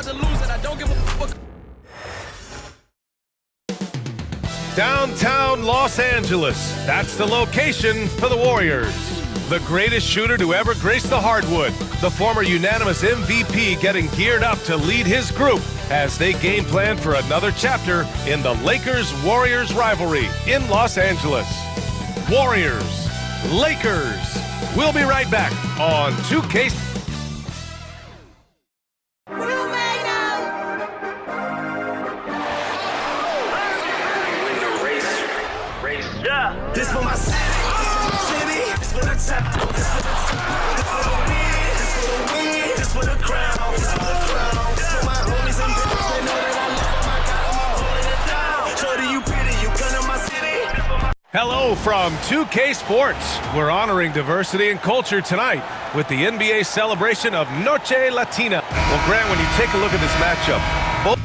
about to lose it. I don't give a fuck. Downtown Los Angeles. That's the location for the Warriors. The greatest shooter to ever grace the hardwood. The former unanimous MVP getting geared up to lead his group as they game plan for another chapter in the Lakers-Warriors rivalry in Los Angeles. Warriors, Lakers. We'll be right back on 2K. This for my city, this for the top, this for the top, this for the win, this for the win, this for the crown, this for the crown, this for my homies and bitches, they know that I love them, I got them all holding it down. Shorty, you pretty, you come to my city. Hello from 2K Sports. We're honoring diversity and culture tonight with the NBA celebration of Noche Latina. Well, Grant, when you take a look at this matchup, both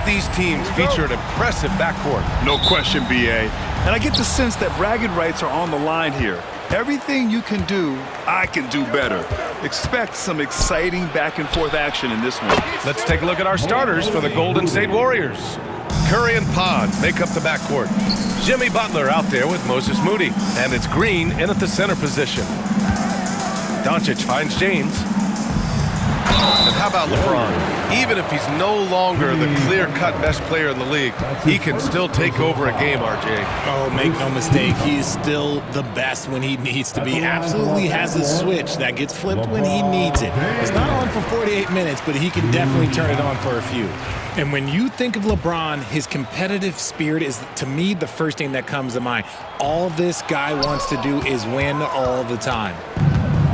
these teams feature an impressive backcourt. No question, B.A. And I get the sense that bragging rights are on the line here. Everything you can do, I can do better. Expect some exciting back-and-forth action in this one. Let's take a look at our starters for the Golden State Warriors. Curry and Pods make up the backcourt. Jimmy Butler out there with Moses Moody. And it's Green in at the center position. Doncic finds James. And how about LeBron? Even if he's no longer the clear-cut best player in the league, he can still take over a game, RJ. Oh, make no mistake, he is still the best when he needs to be. Absolutely has a switch that gets flipped when he needs it. It's not on for 48 minutes, but he can definitely turn it on for a few. And when you think of LeBron, his competitive spirit is, to me, the first thing that comes to mind. All this guy wants to do is win all the time.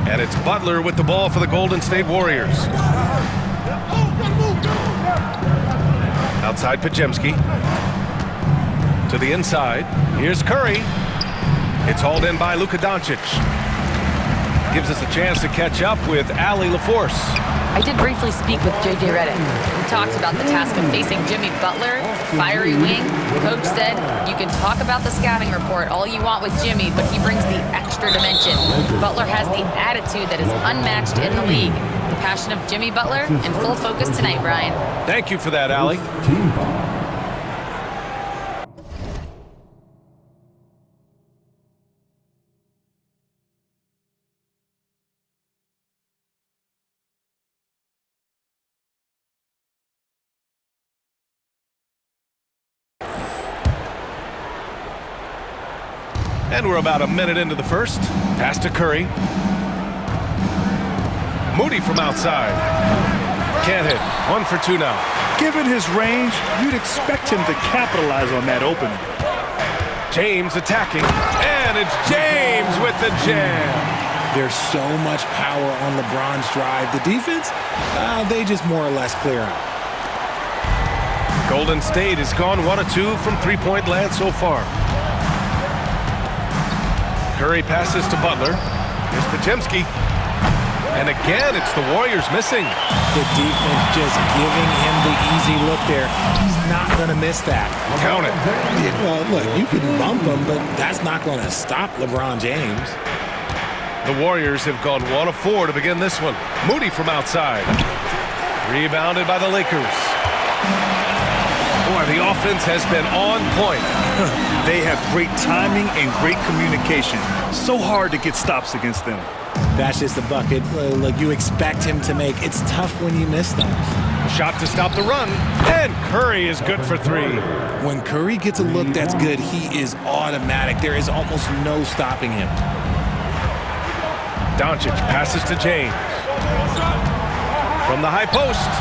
And it's Butler with the ball for the Golden State Warriors. Outside Podziemski. To the inside. Here's Curry. It's hauled in by Luka Doncic. Gives us a chance to catch up with Allie LaForce. I did briefly speak with J.J. Redick. We talked about the task of facing Jimmy Butler, fiery wing. Coach said, you can talk about the scouting report all you want with Jimmy, but he brings the extra dimension. Butler has the attitude that is unmatched in the league. The passion of Jimmy Butler in full focus tonight, Brian. Thank you for that, Allie. And we're about a minute into the first. Pass to Curry. Moody from outside. Can't hit. 1 for 2 now. Given his range, you'd expect him to capitalize on that opening. James attacking. And it's James with the jam. There's so much power on LeBron's drive. The defense, they just more or less clear out. Golden State has gone 1 of 2 from three-point land so far. Curry passes to Butler. Here's Podziemski. And again, it's the Warriors missing. The defense just giving him the easy look there. He's not going to miss that. Count it. Yeah, well, look, you can bump him, but that's not going to stop LeBron James. The Warriors have gone 1 of 4 to begin this one. Moody from outside. Rebounded by the Lakers. Boy, the offense has been on point. They have great timing and great communication. So hard to get stops against them. That's just the bucket. Look, you expect him to make. It's tough when you miss those. Shot to stop the run. And Curry is good for 3. When Curry gets a look that's good, he is automatic. There is almost no stopping him. Doncic passes to James. From the high post.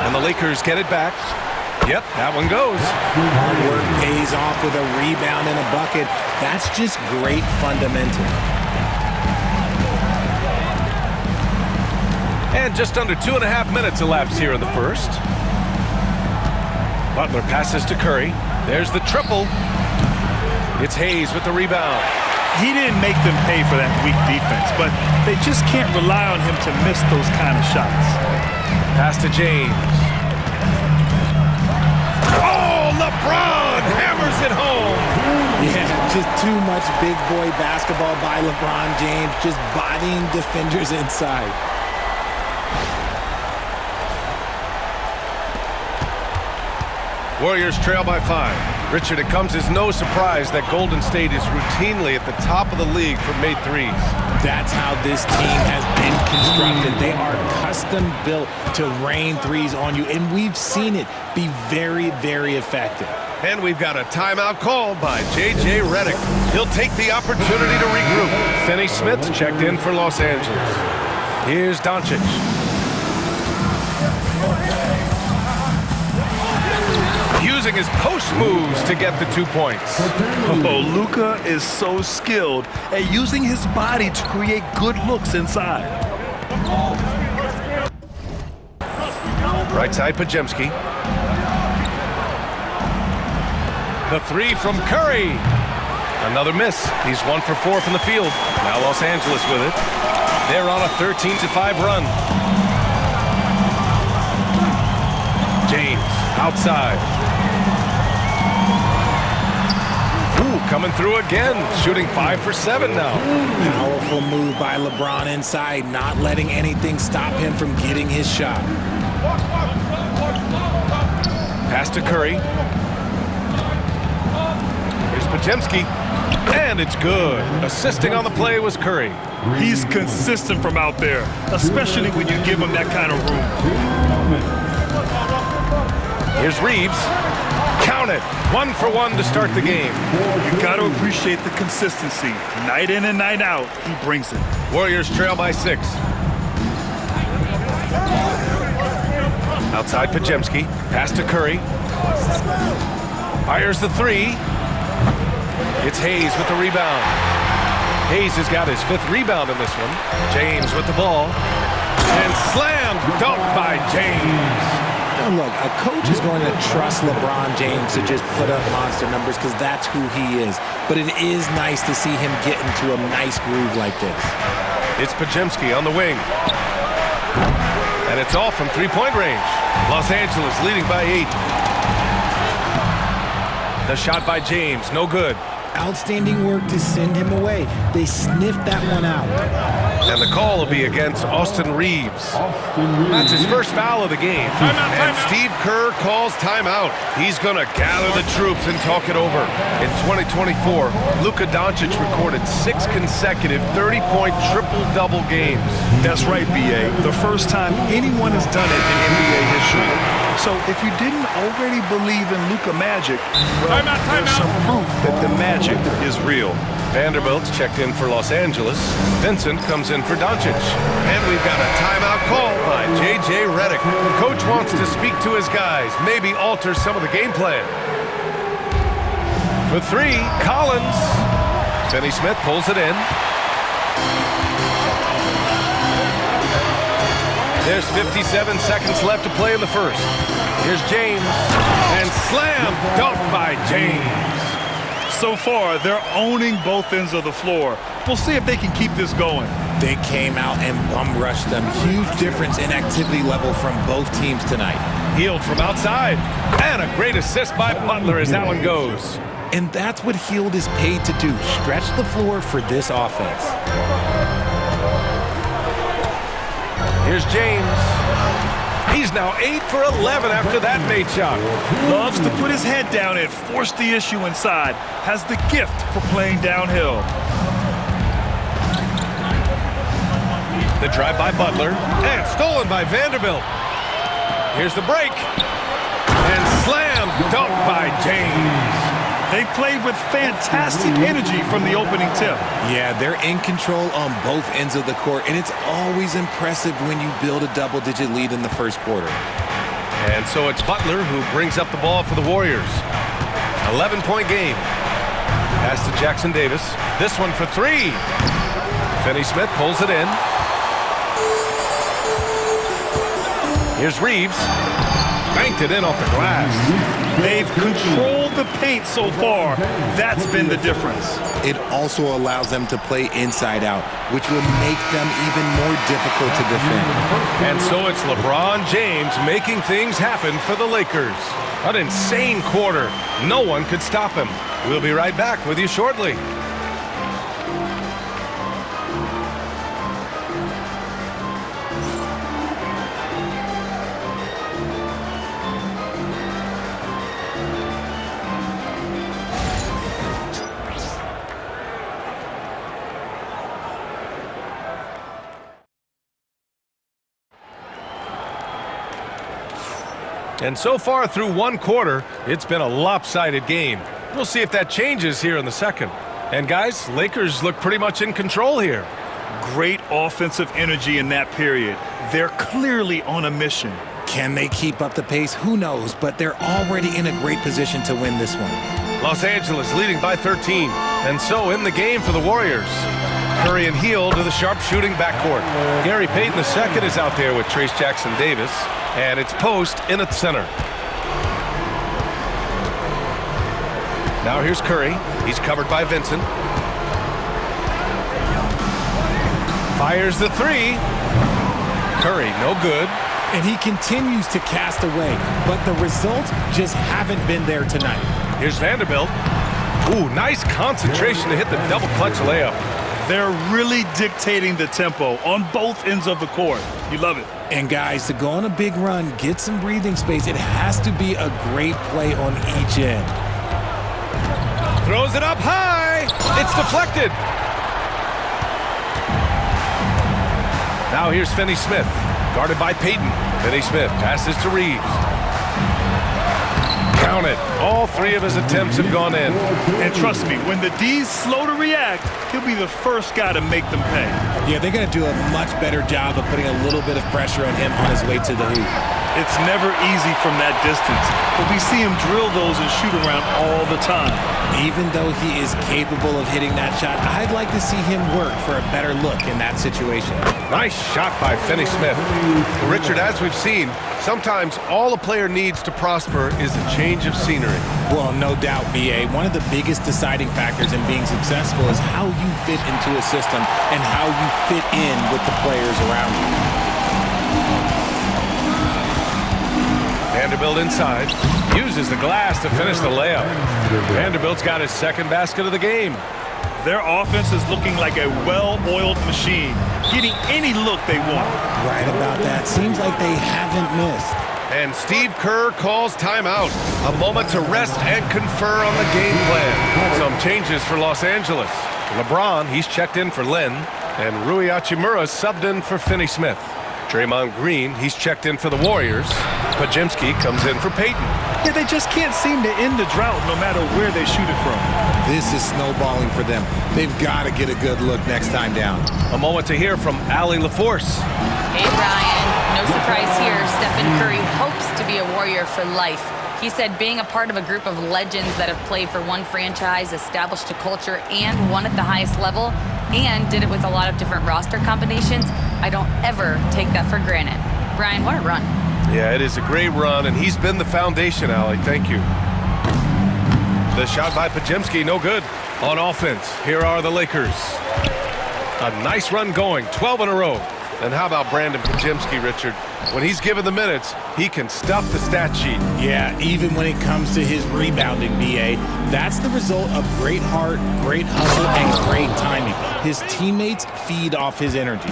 And the Lakers get it back. Yep, that one goes. Hard work pays off with a rebound and a bucket. That's just great fundamental. And just under 2.5 minutes elapsed here in the first. Butler passes to Curry. There's the triple. It's Hayes with the rebound. He didn't make them pay for that weak defense, but they just can't rely on him to miss those kind of shots. Pass to James. Just too much big boy basketball by LeBron James, just bodying defenders inside. Warriors trail by 5. Richard, it comes as no surprise that Golden State is routinely at the top of the league for made threes. That's how this team has been constructed. They are custom built to rain threes on you, and we've seen it be very, very effective. And we've got a timeout called by J.J. Redick. He'll take the opportunity to regroup. Finney Smith checked in for Los Angeles. Here's Doncic. Using his post moves to get the 2 points. Oh, Luka is so skilled at using his body to create good looks inside. Right side, Podziemski. The 3 from Curry. Another miss. He's 1 for 4 from the field. Now Los Angeles with it. They're on a 13-5 run. James outside. Ooh, coming through again. Shooting 5 for 7 now. Powerful move by LeBron inside, not letting anything stop him from getting his shot. Pass to Curry. Here's Podziemski. And it's good. Assisting on the play was Curry. He's consistent from out there, especially when you give him that kind of room. Here's Reeves. Count it. 1 for 1 to start the game. You got to appreciate the consistency. Night in and night out, he brings it. Warriors trail by 6. Outside Podziemski. Pass to Curry. Fires the 3. It's Hayes with the rebound. Hayes has got his 5th rebound in this one. James with the ball. And slam dunk by James. Now look, a coach is going to trust LeBron James to just put up monster numbers because that's who he is. But it is nice to see him get into a nice groove like this. It's Podziemski on the wing. And it's all from 3-point range. Los Angeles leading by 8. The shot by James, no good. Outstanding work to send him away. They sniffed that one out. And the call will be against Austin Reeves. That's his first foul of the game. And Steve Kerr calls timeout. He's going to gather the troops and talk it over. In 2024, Luka Doncic recorded 6 consecutive 30-point triple-double games. That's right, B.A. The first time anyone has done it in NBA history. So if you didn't already believe in Luka magic, well, there's some proof that the magic is real. Vanderbilt's checked in for Los Angeles. Vincent comes in for Doncic. And we've got a timeout call by J.J. Redick. Coach wants to speak to his guys, maybe alter some of the game plan. For 3, Collins. Finney Smith pulls it in. There's 57 seconds left to play in the first. Here's James. And slam dunk by James. So far, they're owning both ends of the floor. We'll see if they can keep this going. They came out and bum rushed them. Huge difference in activity level from both teams tonight. Healed from outside. And a great assist by Butler as that one goes. And that's what Hield is paid to do. Stretch the floor for this offense. Here's James. He's now 8 for 11 after that made shot. Loves to put his head down and force the issue inside. Has the gift for playing downhill. The drive by Butler. And stolen by Vanderbilt. Here's the break. And slam dunk by James. They played with fantastic energy from the opening tip. Yeah, they're in control on both ends of the court, and it's always impressive when you build a double-digit lead in the first quarter. And so it's Butler who brings up the ball for the Warriors. 11-point game. Pass to Jackson Davis. This one for 3. Finney Smith pulls it in. Here's Reeves. banked it in off the glass. They've controlled the paint so far. That's been the difference. It also allows them to play inside out, which will make them even more difficult to defend. And so it's LeBron James making things happen for the Lakers. An insane quarter. No one could stop him. We'll be right back with you shortly. And so far through one quarter, it's been a lopsided game. We'll see if that changes here in the second. And guys, Lakers look pretty much in control here. Great offensive energy in that period. They're clearly on a mission. Can they keep up the pace? Who knows, but they're already in a great position to win this one. Los Angeles leading by 13. And so in the game for the Warriors. Curry and Hield to the sharp-shooting backcourt. Gary Payton II is out there with Trace Jackson-Davis. And it's post in at center. Now here's Curry. He's covered by Vincent. Fires the three. Curry, no good. And he continues to cast away, but the results just haven't been there tonight. Here's Vanderbilt. Ooh, nice concentration to hit the double clutch layup. They're really dictating the tempo on both ends of the court. You love it. And guys, to go on a big run, get some breathing space, it has to be a great play on each end. Throws it up high. It's deflected. Now here's Finney-Smith, guarded by Payton. Finney-Smith passes to Reeves. Count it. All three of his attempts have gone in. And trust me, when the D's slow to react, he'll be the first guy to make them pay. Yeah, they're going to do a much better job of putting a little bit of pressure on him on his way to the hoop. It's never easy from that distance, but we see him drill those and shoot around all the time. Even though he is capable of hitting that shot, I'd like to see him work for a better look in that situation. Nice shot by Finney-Smith. Richard, as we've seen, sometimes all a player needs to prosper is a change of scenery. Well, no doubt, B.A. One of the biggest deciding factors in being successful is how you fit into a system and how you fit in with the players around you. Vanderbilt inside, uses the glass to finish the layup. Vanderbilt's got his second basket of the game. Their offense is looking like a well-oiled machine, getting any look they want. Right about that. Seems like they haven't missed. And Steve Kerr calls timeout. A moment to rest and confer on the game plan. Some changes for Los Angeles. LeBron, he's checked in for Len, and Rui Hachimura subbed in for Finney-Smith. Draymond Green, he's checked in for the Warriors. Podziemski comes in for Payton. Yeah, they just can't seem to end the drought no matter where they shoot it from. This is snowballing for them. They've got to get a good look next time down. A moment to hear from Allie LaForce. Hey, Brian. No surprise here. Stephen Curry hopes to be a Warrior for life. He said being a part of a group of legends that have played for one franchise, established a culture, and won at the highest level, and did it with a lot of different roster combinations, I don't ever take that for granted. Brian, what a run. Yeah, it is a great run, and he's been the foundation, Allie. Thank you. The shot by Podziemski, no good. On offense, here are the Lakers. A nice run going, 12 in a row. And how about Brandon Podziemski, Richard? When he's given the minutes, he can stuff the stat sheet. Yeah, even when it comes to his rebounding, B.A., that's the result of great heart, great hustle, and great timing. His teammates feed off his energy.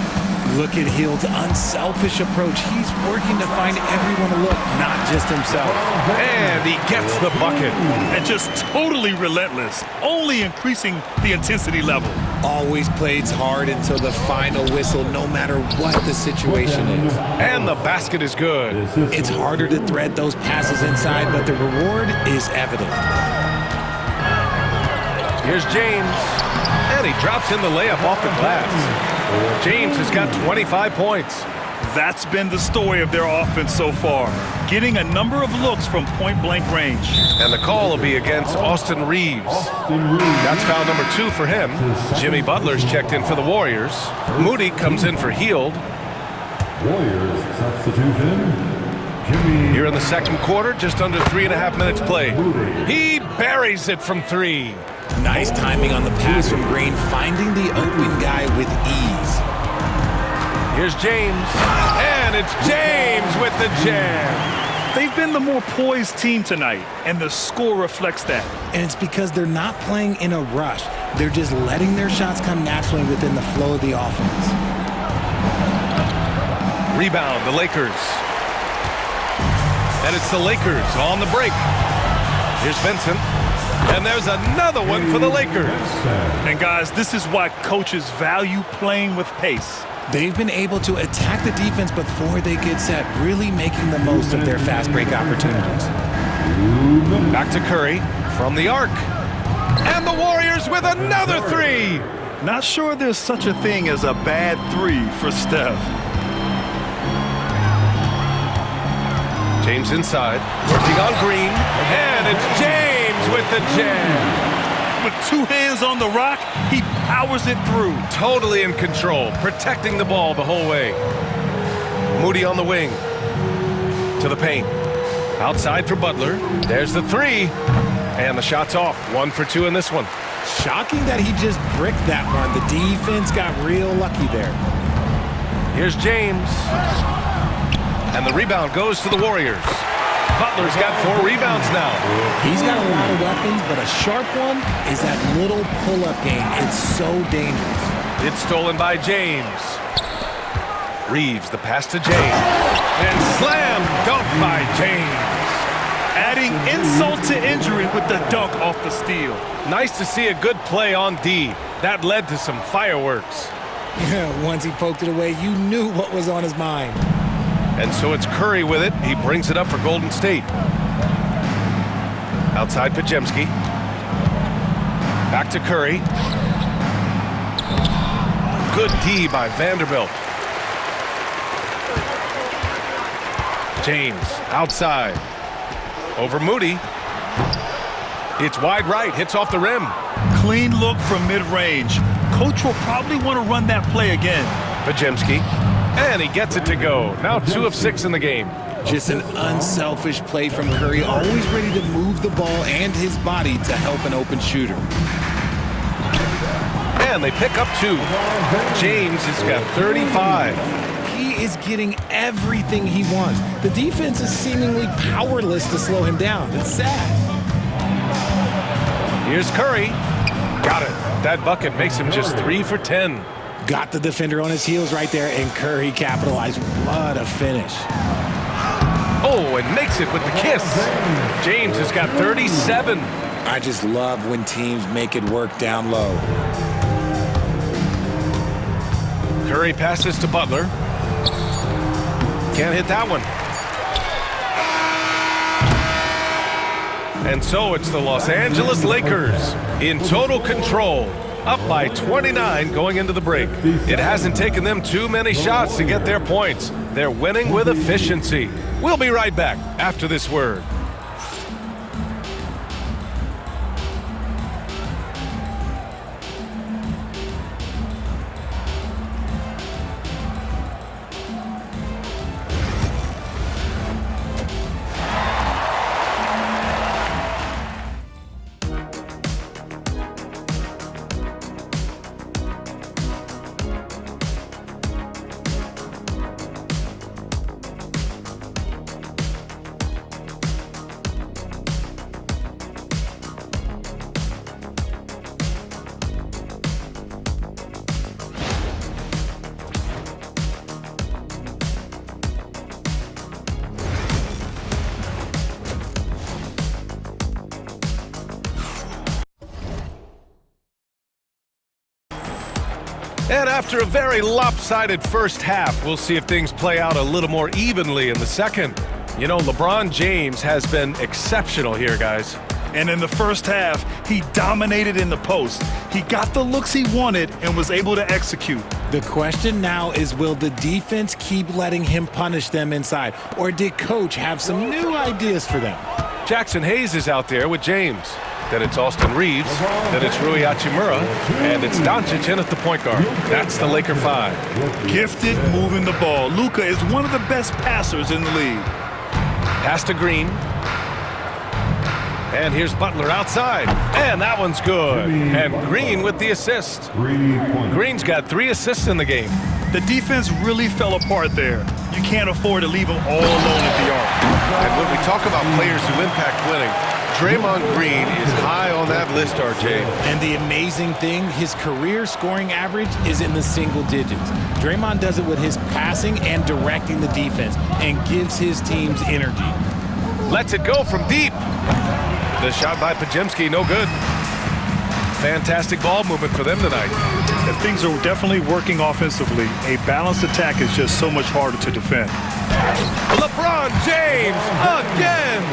Look at Hield's unselfish approach. He's working to find everyone to look, not just himself. And he gets the bucket. And just totally relentless, only increasing the intensity level. Always plays hard until the final whistle, no matter what the situation is. And the basket is good. It's harder to thread those passes inside, but the reward is evident. Here's James. And he drops in the layup off the glass. James has got 25 points. That's been the story of their offense so far, getting a number of looks from point-blank range. And the call will be against Austin Reeves. That's foul number 2 for him. Jimmy Butler's checked in for the Warriors. Moody comes in for Hield. Warriors substitution. Here in the second quarter, just under 3.5 minutes played. He buries it from 3. Nice timing on the pass from Green, finding the open guy with ease. Here's James, and it's James with the jam. They've been the more poised team tonight, and the score reflects that. And it's because they're not playing in a rush. They're just letting their shots come naturally within the flow of the offense. Rebound, the Lakers. And it's the Lakers on the break. Here's Vincent. And there's another one for the Lakers. And guys, this is why coaches value playing with pace. They've been able to attack the defense before they get set, really making the most of their fast break opportunities. Back to Curry from the arc. And the Warriors with another 3. Not sure there's such a thing as a bad 3 for Steph. James inside, working on Green. And it's James with the jam. With 2 hands on the rock, he powers it through. Totally in control, protecting the ball the whole way. Moody on the wing. To the paint. Outside for Butler. There's the 3. And the shot's off. 1 for 2 in this one. Shocking that he just bricked that one. The defense got real lucky there. Here's James. And the rebound goes to the Warriors. Butler's got 4 rebounds now. He's got a lot of weapons, but a sharp one is that little pull-up game. It's so dangerous. It's stolen by James. Reeves, the pass to James. And slam dunk by James. Adding insult to injury with the dunk off the steal. Nice to see a good play on D. That led to some fireworks. Once he poked it away, you knew what was on his mind. And so it's Curry with it. He brings it up for Golden State. Outside Podziemski. Back to Curry. Good D by Vanderbilt. James outside. Over Moody. It's wide right. Hits off the rim. Clean look from mid-range. Coach will probably want to run that play again. Podziemski. And he gets it to go. Now 2 of 6 in the game. Just an unselfish play from Curry, always ready to move the ball and his body to help an open shooter. And they pick up 2. James has got 35. He is getting everything he wants. The defense is seemingly powerless to slow him down. It's sad. Here's Curry. Got it. That bucket makes him just 3 for 10. Got the defender on his heels right there, and Curry capitalized. What a finish. Oh, and makes it with the kiss. James has got 37. I just love when teams make it work down low. Curry passes to Butler. Can't hit that one. And so it's the Los Angeles Lakers in total control. Up by 29 going into the break. It hasn't taken them too many shots to get their points. They're winning with efficiency. We'll be right back after this word. And after a very lopsided first half, we'll see if things play out a little more evenly in the second. You know, LeBron James has been exceptional here, guys. And in the first half, he dominated in the post. He got the looks he wanted and was able to execute. The question now is, will the defense keep letting him punish them inside? Or did Coach have some new ideas for them? Jackson Hayes is out there with James. Then it's Austin Reeves. Then it's Rui Hachimura. And it's Doncic in at the point guard. That's the Laker 5. Gifted moving the ball. Luka is one of the best passers in the league. Pass to Green. And here's Butler outside. And that one's good. And Green with the assist. Green's got 3 assists in the game. The defense really fell apart there. You can't afford to leave them all alone at the arc. And when we talk about players who impact winning, Draymond Green is high on that list, RJ. And the amazing thing, his career scoring average is in the single digits. Draymond does it with his passing and directing the defense and gives his teams energy. Lets it go from deep. The shot by Podziemski, no good. Fantastic ball movement for them tonight. If things are definitely working offensively, a balanced attack is just so much harder to defend. LeBron James again.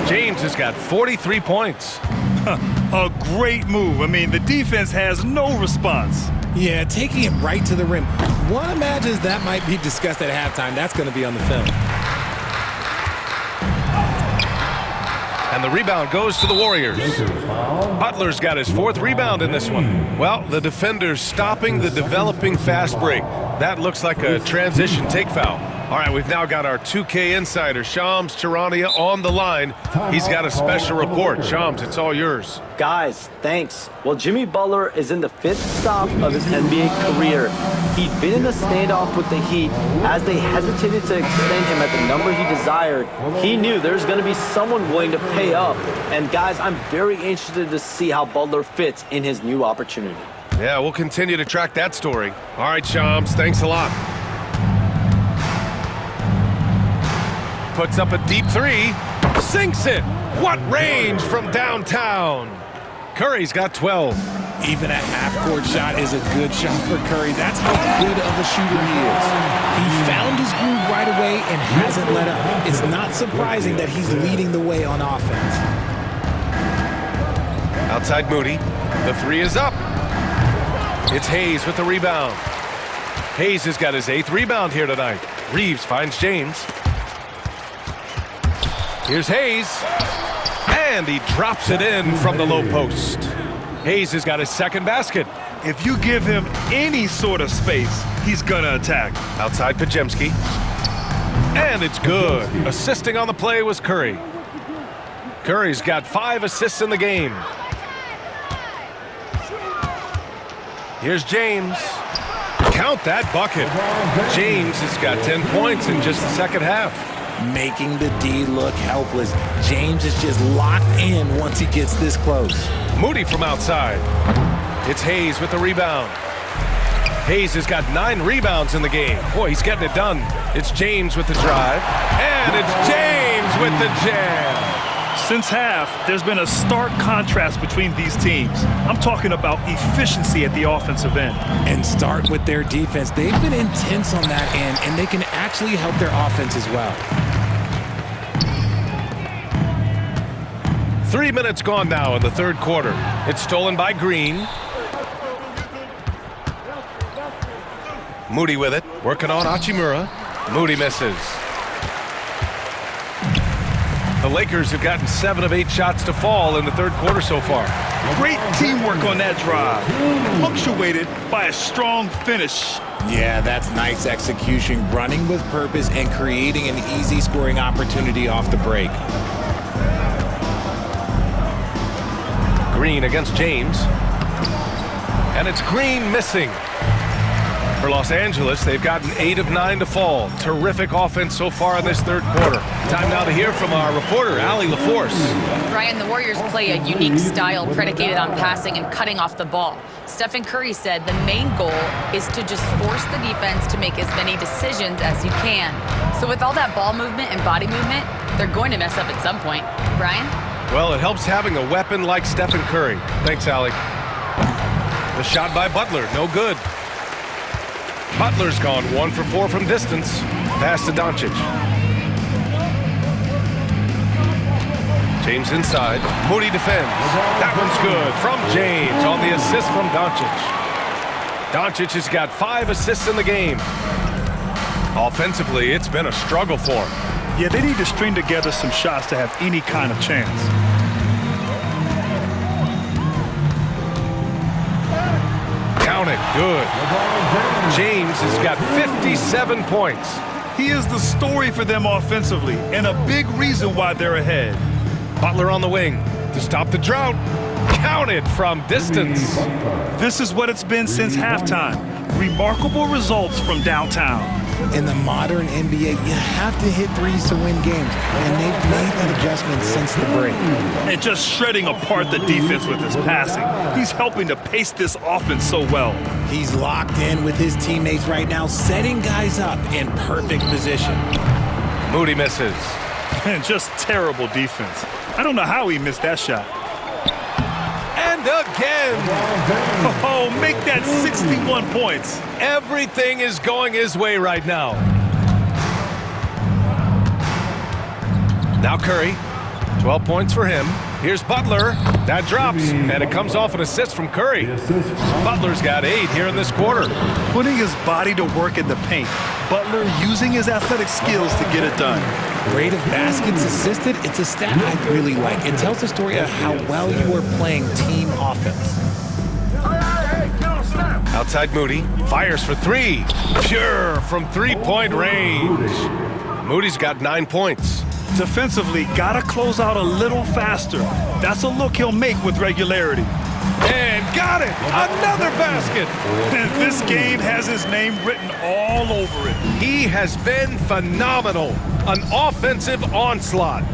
James has got 43 points. A great move. I mean, the defense has no response. Yeah, taking it right to the rim. One imagines that might be discussed at halftime. That's going to be on the film. And the rebound goes to the Warriors. Butler's got his 4th rebound in this one. Well, the defender's stopping the developing fast break. That looks like a transition take foul. All right, we've now got our 2K insider, Shams Charania, on the line. He's got a special report. Shams, it's all yours. Guys, thanks. Well, Jimmy Butler is in the 5th stop of his NBA career. He'd been in a standoff with the Heat. As they hesitated to extend him at the number he desired, he knew there's going to be someone willing to pay up. And guys, I'm very interested to see how Butler fits in his new opportunity. Yeah, we'll continue to track that story. All right, Shams, thanks a lot. Puts up a deep 3, sinks it. What range from downtown. Curry's got 12. Even a half-court shot is a good shot for Curry. That's how good of a shooter he is. He found his groove right away and hasn't let up. It's not surprising that he's leading the way on offense. Outside Moody. The 3 is up. It's Hayes with the rebound. Hayes has got his 8th rebound here tonight. Reeves finds James. Here's Hayes, and he drops it in from the low post. Hayes has got his 2nd basket. If you give him any sort of space, he's gonna attack. Outside Podziemski, and it's good. Assisting on the play was Curry. Curry's got 5 assists in the game. Here's James. Count that bucket. James has got 10 points in just the second half. Making the D look helpless. James is just locked in once he gets this close. Moody from outside. It's Hayes with the rebound. Hayes has got 9 rebounds in the game. Boy, he's getting it done. It's James with the drive. And it's James with the jam. Since half, there's been a stark contrast between these teams. I'm talking about efficiency at the offensive end. And start with their defense. They've been intense on that end, and they can actually help their offense as well. 3 minutes gone now in the 3rd quarter. It's stolen by Green. Moody with it, working on Hachimura. Moody misses. The Lakers have gotten 7 of 8 shots to fall in the 3rd quarter so far. Great teamwork on that drive, punctuated by a strong finish. Yeah, that's nice execution, running with purpose and creating an easy scoring opportunity off the break. Green against James. And it's Green missing. For Los Angeles, they've gotten 8 of 9 to fall. Terrific offense so far in this 3rd quarter. Time now to hear from our reporter, Allie LaForce. Ryan, the Warriors play a unique style predicated on passing and cutting off the ball. Stephen Curry said the main goal is to just force the defense to make as many decisions as you can. So with all that ball movement and body movement, they're going to mess up at some point. Brian? Well, it helps having a weapon like Stephen Curry. Thanks, Allie. The shot by Butler, no good. Butler's gone 1 for 4 from distance. Pass to Doncic. James inside. Moody defends. That one's good from James on the assist from Doncic. Doncic has got 5 assists in the game. Offensively, it's been a struggle for him. Yeah, they need to string together some shots to have any kind of chance. Count it. Good. James has got 57 points. He is the story for them offensively and a big reason why they're ahead. Butler on the wing to stop the drought. Counted from distance. This is what it's been since halftime. Remarkable results from downtown. In the modern NBA, you have to hit threes to win games, and they've made that adjustment since the break. And just shredding apart the defense with his passing. He's helping to pace this offense so well. He's locked in with his teammates right now, setting guys up in perfect position. Moody misses. And just terrible defense. I don't know how he missed that shot. And again. Oh, make that 61 points. Everything is going his way right now. Now Curry, 12 points for him. Here's Butler. That drops, and it comes off an assist from Curry. Butler's got 8 here in this quarter. Putting his body to work in the paint. Butler using his athletic skills to get it done. Rate of baskets assisted, it's a stat I really like. It tells the story of how well you are playing team offense. Outside Moody, fires for 3. Pure from 3-point range. Moody's got 9 points. Defensively, gotta close out a little faster. That's a look he'll make with regularity. And got it! Another basket! And this game has his name written all over it. He has been phenomenal. An offensive onslaught.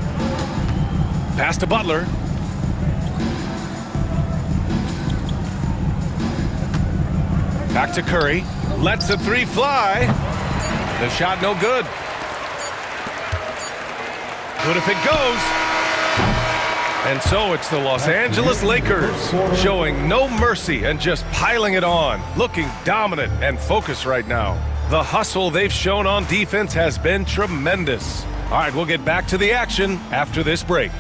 Pass to Butler. Back to Curry. Lets the 3 fly. The shot no good. Good if it goes. And so it's the Los Angeles Lakers showing no mercy and just piling it on, looking dominant and focused right now. The hustle they've shown on defense has been tremendous. All right, we'll get back to the action after this break.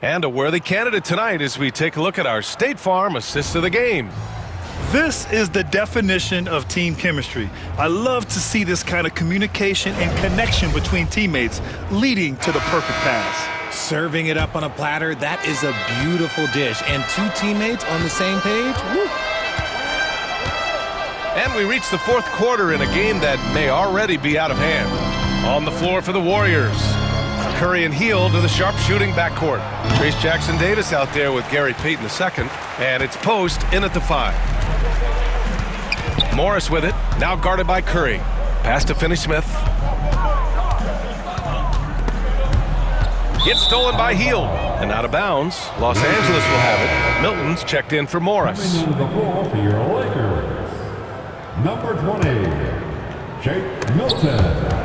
And a worthy candidate tonight as we take a look at our State Farm Assist of the Game. This is the definition of team chemistry. I love to see this kind of communication and connection between teammates leading to the perfect pass. Serving it up on a platter, that is a beautiful dish. And 2 teammates on the same page, woo. And we reach the 4th quarter in a game that may already be out of hand. On the floor for the Warriors. Curry and Hield to the sharp-shooting backcourt. Trace Jackson-Davis out there with Gary Payton II. And it's Post in at the 5. Morris with it, now guarded by Curry. Pass to Finney-Smith. It's stolen by Hield. And out of bounds, Los Angeles will have it. Milton's checked in for Morris. Coming to the floor for your Lakers, number 20, Jake Milton.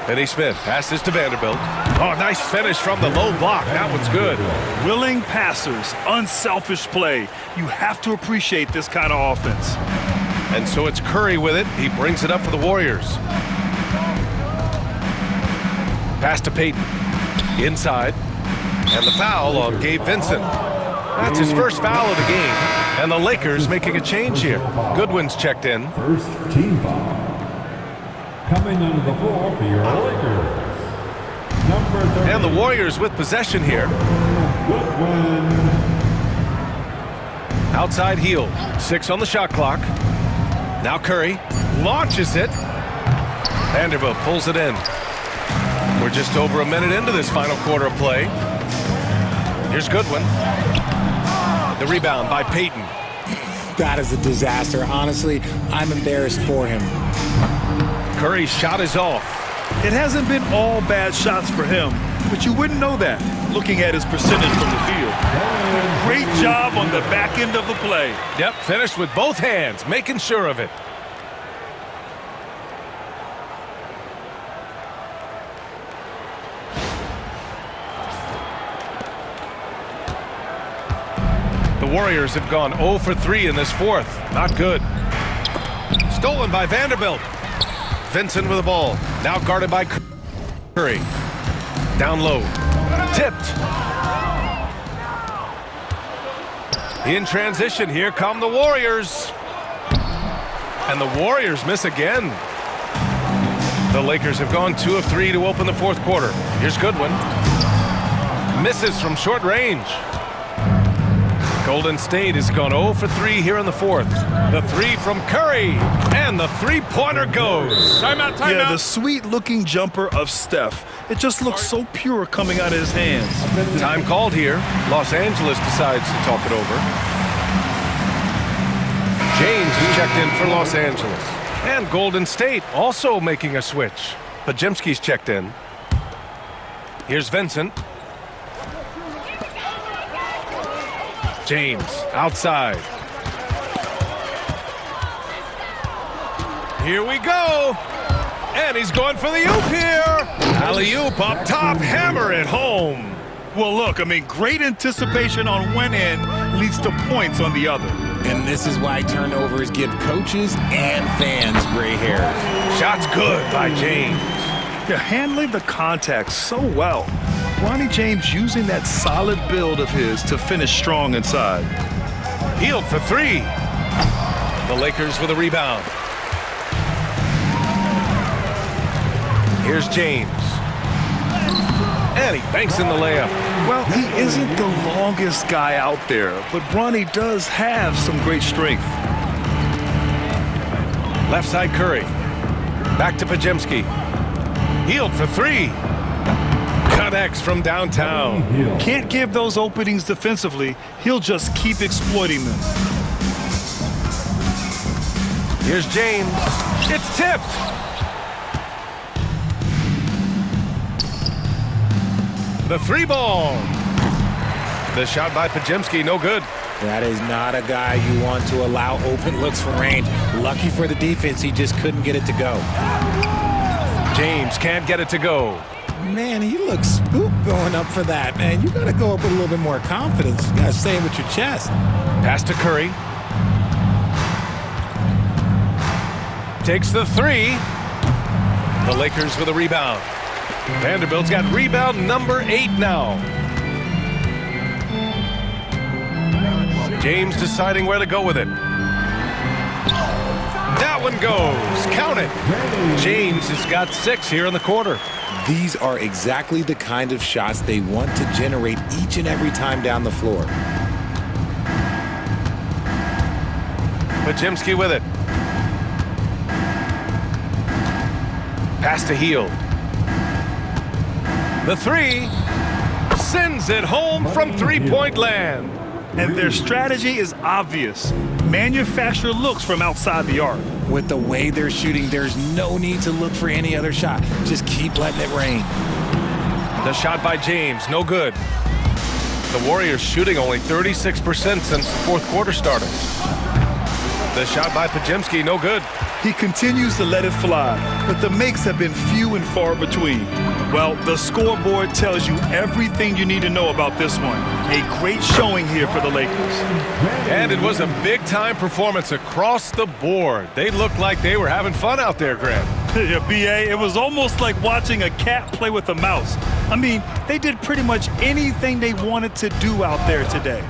Finney-Smith passes to Vanderbilt. Oh, nice finish from the low block. That one's good. Willing passers, unselfish play. You have to appreciate this kind of offense. And so it's Curry with it. He brings it up for the Warriors. Pass to Payton. Inside. And the foul on Gabe Vincent. That's his first foul of the game. And the Lakers making a change here. Goodwin's checked in. First team foul. Coming onto the floor for your Lakers, number 30. And the Warriors with possession here. Goodwin. Outside Hield. 6 on the shot clock. Now Curry launches it. Vanderbilt pulls it in. We're just over a minute into this final quarter of play. Here's Goodwin. The rebound by Payton. That is a disaster. Honestly, I'm embarrassed for him. Curry's shot is off. It hasn't been all bad shots for him, but you wouldn't know that looking at his percentage from the field. Great job on the back end of the play. Yep, finished with both hands, making sure of it. The Warriors have gone 0 for 3 in this 4th. Not good. Stolen by Vanderbilt. Vincent with the ball. Now guarded by Curry. Down low. Tipped. In transition, here come the Warriors. And the Warriors miss again. The Lakers have gone 2 of 3 to open the 4th quarter. Here's Goodwin. Misses from short range. Golden State has gone 0 for 3 here in the fourth. The three from Curry, and the three-pointer goes. Timeout. Yeah, the sweet-looking jumper of Steph. It just looks so pure coming out of his hands. Time called here. Los Angeles decides to talk it over. James is checked in for Los Angeles. And Golden State also making a switch. Podziemski's checked in. Here's Vincent. James outside. Here we go. And he's going for the oop here. Alley-oop up top, hammer it home. Well, look, I mean, great anticipation on one end leads to points on the other. And this is why turnovers give coaches and fans gray hairs. Shot's good by James. Yeah, handling the contact so well. Bronny James using that solid build of his to finish strong inside. Healed for three. The Lakers with a rebound. Here's James. And he banks in the layup. Well, he isn't the longest guy out there, but Bronny does have some great strength. Left side Curry. Back to Podziemski. Healed for three. Connects from downtown. Can't give those openings defensively. He'll just keep exploiting them. Here's James. It's tipped. The three ball. The shot by Podziemski, no good. That is not a guy you want to allow open looks from range. Lucky for the defense, he just couldn't get it to go. James can't get it to go. Man, he looks spooked going up for that, man. You got to go up with a little bit more confidence. You got to say it with your chest. Pass to Curry. Takes the three. The Lakers with a rebound. Vanderbilt's got rebound number 8 now. James deciding where to go with it. That one goes. Count it. James has got 6 here in the quarter. These are exactly the kind of shots they want to generate each and every time down the floor. Podziemski with it. Pass to Hield. The three sends it home from three-point land. And their strategy is obvious. Manufacture looks from outside the arc. With the way they're shooting, there's no need to look for any other shot. Just keep letting it rain. The shot by James, no good. The Warriors shooting only 36% since the fourth quarter started. The shot by Podziemski, no good. He continues to let it fly, but the makes have been few and far between. Well, the scoreboard tells you everything you need to know about this one. A great showing here for the Lakers. And it was a big-time performance across the board. They looked like they were having fun out there, Grant. Yeah, B.A., it was almost like watching a cat play with a mouse. I mean, they did pretty much anything they wanted to do out there today.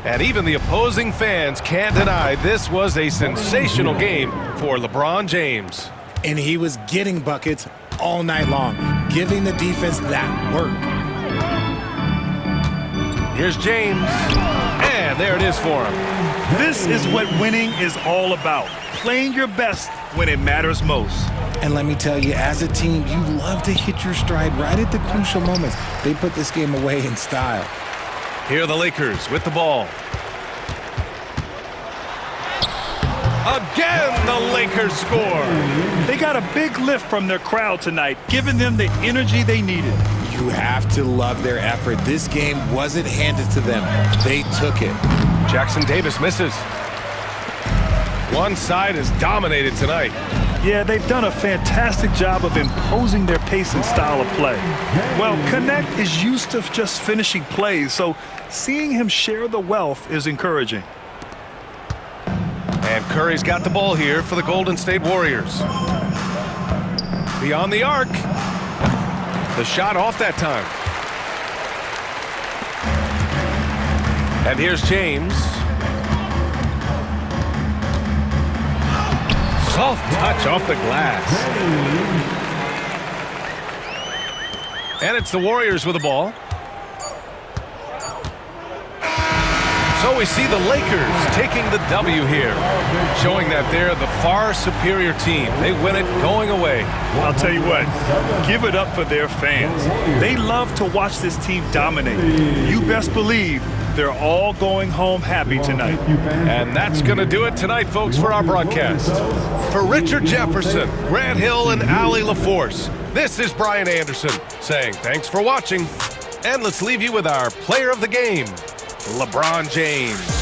And even the opposing fans can't deny this was a sensational game for LeBron James. And he was getting buckets all night long, giving the defense that work. Here's James, and there it is for him. This is what winning is all about, playing your best when it matters most. And let me tell you, as a team, you love to hit your stride right at the crucial moments. They put this game away in style. Here are the Lakers with the ball. Again, the Lakers score. They got a big lift from their crowd tonight, giving them the energy they needed. You have to love their effort. This game wasn't handed to them. They took it. Jackson Davis misses. One side is dominated tonight. Yeah, they've done a fantastic job of imposing their pace and style of play. Well, Connect is used to just finishing plays, so seeing him share the wealth is encouraging. And Curry's got the ball here for the Golden State Warriors. Beyond the arc. The shot off that time. And here's James. Soft touch off the glass. And it's the Warriors with the ball. So So we see the Lakers taking the W here, showing that they're the far superior team. They win it going away. I'll tell you what, give it up for their fans. They love to watch this team dominate. You best believe they're all going home happy tonight. And that's going to do it tonight, folks, for our broadcast. For Richard Jefferson, Grant Hill, and Allie LaForce, this is Brian Anderson saying thanks for watching. And let's leave you with our player of the game, LeBron James.